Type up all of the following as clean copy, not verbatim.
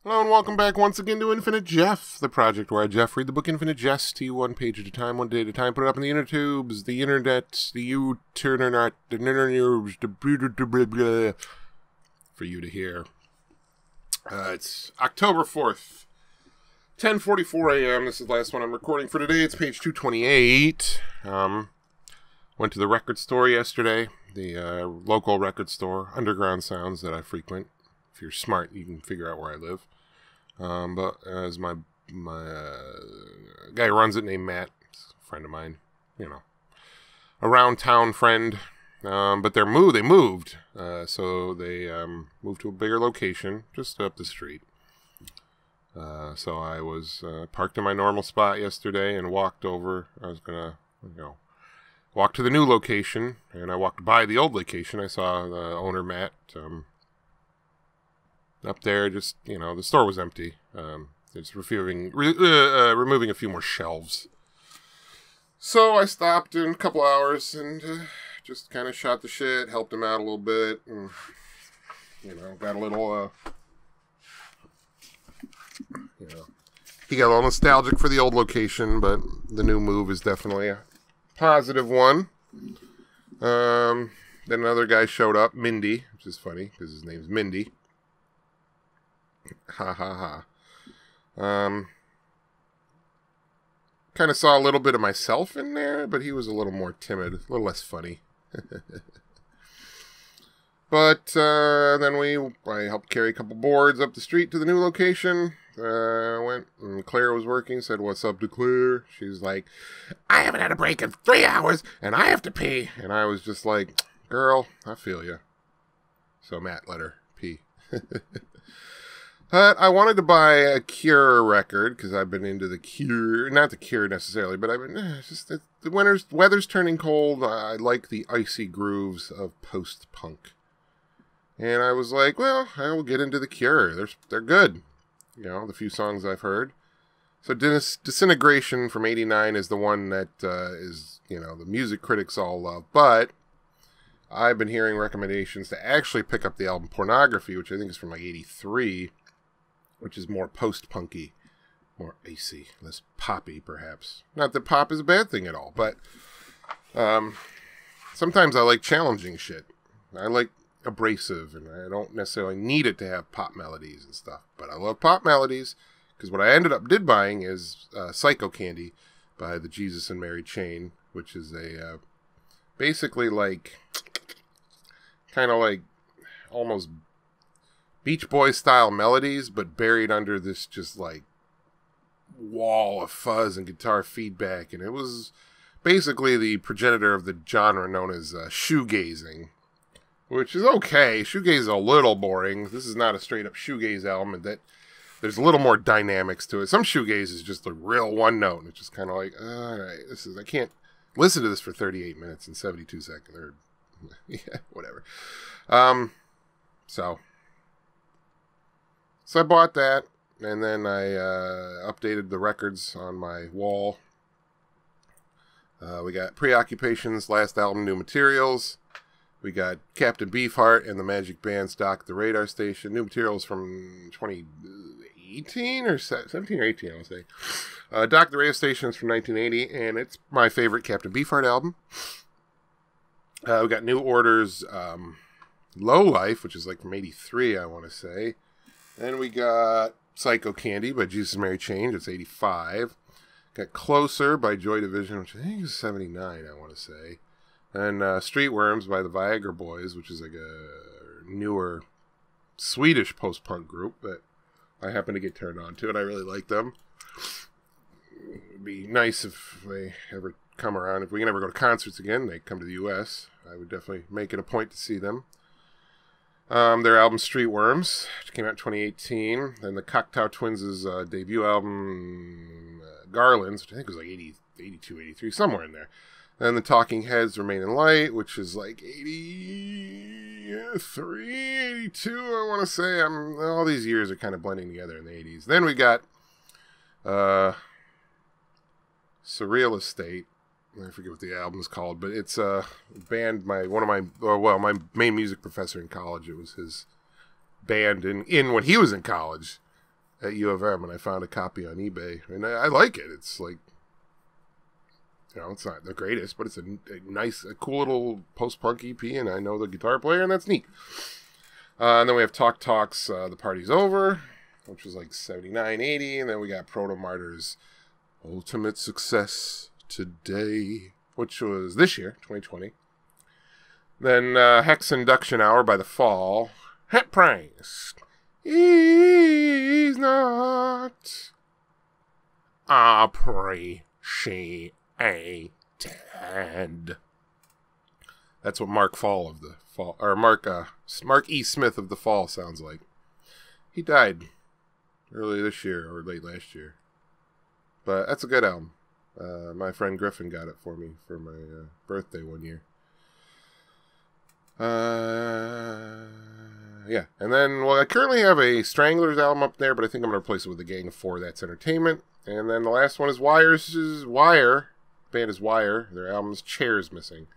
Hello and welcome back once again to Infinite Jeff, the project where I, Jeff, read the book Infinite Jest to you one page at a time, one day at a time, put it up in the inner tubes, the internet, the U-turner, the internet, for you to hear. It's October 4th, 10:44 a.m. This is the last one I'm recording for today. It's page 228. Went to the record store yesterday, the local record store, Underground Sounds, that I frequent. If you're smart, you can figure out where I live. But as my guy who runs it, named Matt, a friend of mine, around town friend. But they moved, so they moved to a bigger location just up the street. So I was parked in my normal spot yesterday and walked over. I was gonna, walk to the new location, and I walked by the old location. I saw the owner, Matt, up there. Just, the store was empty. Just removing a few more shelves. So I stopped in a couple hours and just kind of shot the shit, helped him out a little bit, and, got a little, he got a little nostalgic for the old location, but the new move is definitely a positive one. Then another guy showed up, Mindy, which is funny because his name's Mindy. Ha ha ha. Kind of saw a little bit of myself in there, but he was a little more timid, a little less funny. But then I helped carry a couple boards up the street to the new location. Went, and Claire was working, said, "What's up to Claire?" She's like, "I haven't had a break in 3 hours, and I have to pee." And I was just like, "Girl, I feel you." So Matt let her pee. I wanted to buy a Cure record, because I've been into the Cure. Not the Cure necessarily, but I've been, the weather's turning cold. I like the icy grooves of post-punk. And I was like, well, I will get into the Cure. They're good. The few songs I've heard. So Disintegration from '89 is the one that is, the music critics all love. But I've been hearing recommendations to actually pick up the album Pornography, which I think is from like '83. Which is more post-punky, more icy, less poppy, perhaps. Not that pop is a bad thing at all, but sometimes I like challenging shit. I like abrasive, and I don't necessarily need it to have pop melodies and stuff. But I love pop melodies, because what I did buying is Psycho Candy by the Jesus and Mary Chain, which is a basically kind of like almost Beach Boys style melodies, but buried under this just wall of fuzz and guitar feedback. And it was basically the progenitor of the genre known as shoegazing, which is okay. Shoegaze is a little boring. This is not a straight up shoegaze album, and that there's a little more dynamics to it. Some shoegaze is just a real one note, and it's just kind of like, all right, I can't listen to this for 38 minutes and 72 seconds, or yeah, whatever. So I bought that, and then I updated the records on my wall. We got Preoccupations' last album, New Materials. We got Captain Beefheart and the Magic Band's Dock the Radar Station. New Materials from 2018 or 17 or 18, I would say. Dock the Radar Station is from 1980, and it's my favorite Captain Beefheart album. We got New Order's Low Life, which is from 83, I want to say. Then we got Psycho Candy by Jesus and Mary Chain. It's 85. Got Closer by Joy Division, which I think is 79, I want to say. And Streetworms by the Viagra Boys, which is a newer Swedish post-punk group that I happen to get turned on to, and I really like them. It would be nice if they ever come around. If we can ever go to concerts again, they come to the U.S., I would definitely make it a point to see them. Their album Streetworms, which came out in 2018. Then the Cocteau Twins' debut album Garlands, which I think was 80, 82, 83, somewhere in there. Then the Talking Heads Remain in Light, which is 83, 82, I want to say. All these years are kind of blending together in the 80s. Then we got Surreal Estate. I forget what the album's called, but it's a band my main music professor in college. It was his band in when he was in college. at U of M, and I found a copy on eBay, and I like it. It's like, you know, it's not the greatest, but it's a nice, a cool little post-punk EP, and I know the guitar player, and that's neat. And then we have Talk Talks, The Party's Over, which was like 79, 80, and then we got Proto Martyrs, Ultimate Success Today, which was this year, 2020. Then Hex Induction Hour by The Fall, Het Price. He's not appreciated. That's what Mark Fall of The Fall, or Mark E. Smith of The Fall sounds like. He died early this year or late last year. But that's a good album. My friend Griffin got it for me for my birthday one year. Yeah, and then, well, I currently have a Stranglers album up there, but I think I'm going to replace it with A Gang of Four, That's Entertainment. And then the last one is Wire. Band is Wire. Their album's Chairs Missing.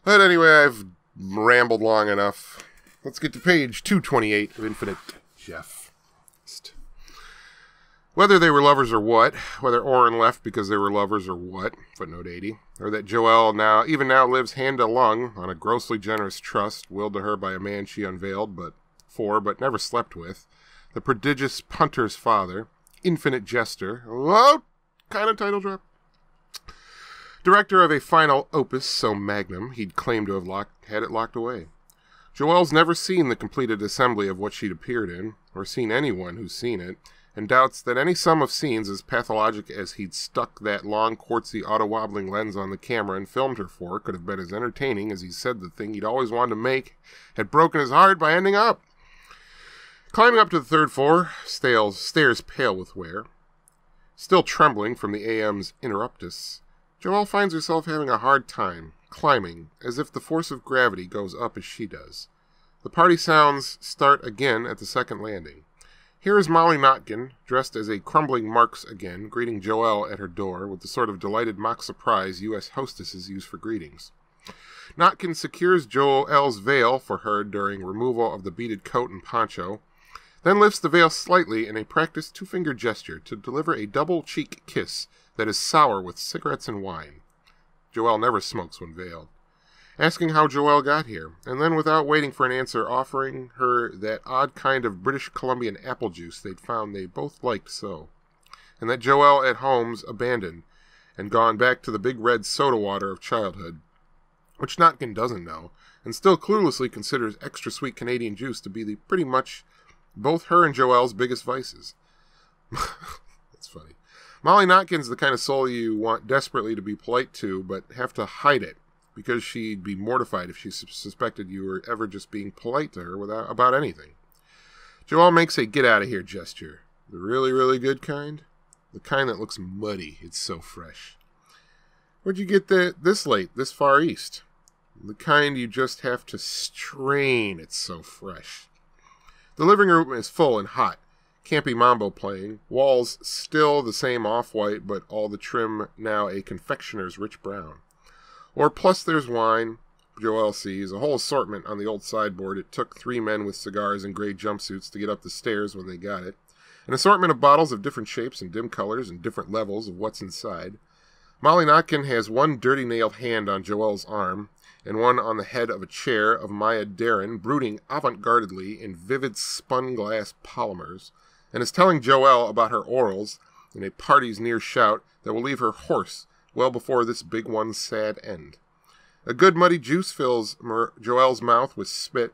But anyway, I've rambled long enough. Let's get to page 228 of Infinite Jest. Whether they were lovers or what, whether Oren left because they were lovers or what, footnote 80, or that Joelle even now lives hand to lung on a grossly generous trust willed to her by a man she unveiled but never slept with, the prodigious punter's father, infinite jester, whoa, kind of title drop, director of a final opus so magnum he'd claimed to have had it locked away. Joelle's never seen the completed assembly of what she'd appeared in, or seen anyone who's seen it, and doubts that any sum of scenes as pathologic as he'd stuck that long, quartzy, auto-wobbling lens on the camera and filmed her for could have been as entertaining as he said the thing he'd always wanted to make had broken his heart by ending up. Climbing up to the third floor, stairs pale with wear, still trembling from the AM's interruptus, Joelle finds herself having a hard time, climbing, as if the force of gravity goes up as she does. The party sounds start again at the second landing. Here is Molly Notkin, dressed as a crumbling Marx again, greeting Joelle at her door with the sort of delighted mock surprise U.S. hostesses use for greetings. Notkin secures Joelle's veil for her during removal of the beaded coat and poncho, then lifts the veil slightly in a practiced two-finger gesture to deliver a double-cheek kiss that is sour with cigarettes and wine. Joelle never smokes when veiled. Asking how Joelle got here, and then without waiting for an answer, offering her that odd kind of British Columbian apple juice they'd found they both liked so, and that Joelle at home's abandoned and gone back to the big red soda water of childhood, which Notkin doesn't know, and still cluelessly considers extra sweet Canadian juice to be pretty much both her and Joelle's biggest vices. That's funny. Molly Notkin's the kind of soul you want desperately to be polite to, but have to hide it, because she'd be mortified if she suspected you were ever just being polite to her about anything. Joelle makes a get-out-of-here gesture. The really, really good kind? The kind that looks muddy. It's so fresh. Where'd you get this late, this far east? The kind you just have to strain. It's so fresh. The living room is full and hot. Campy mambo playing. Walls still the same off-white, but all the trim now a confectioner's rich brown. Or plus there's wine, Joelle sees, a whole assortment on the old sideboard. It took 3 men with cigars and gray jumpsuits to get up the stairs when they got it. An assortment of bottles of different shapes and dim colors and different levels of what's inside. Molly Notkin has one dirty-nailed hand on Joelle's arm, and one on the head of a chair of Maya Deren, brooding avant-gardedly in vivid spun-glass polymers, and is telling Joelle about her orals in a party's near shout that will leave her hoarse well before this big one's sad end. A good muddy juice fills Joelle's mouth with spit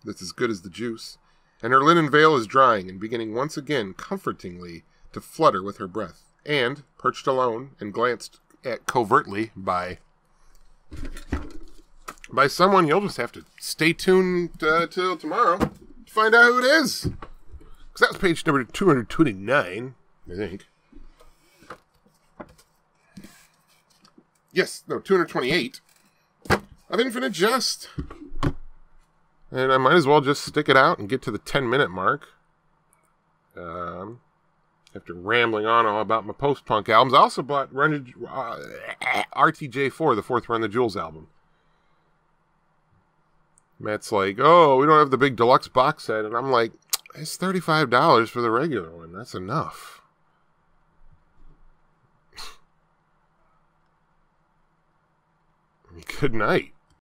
that's as good as the juice, and her linen veil is drying and beginning once again comfortingly to flutter with her breath. And, perched alone and glanced at covertly by someone, you'll just have to stay tuned till tomorrow to find out who it is. Because that was page number 229, I think. Yes, no, 228 of Infinite Jest. And I might as well just stick it out and get to the 10-minute mark. After rambling on all about my post-punk albums, I also bought RTJ4, the fourth Run the Jewels album. Matt's like, oh, we don't have the big deluxe box set. And I'm like, It's $35 for the regular one. That's enough. Good night.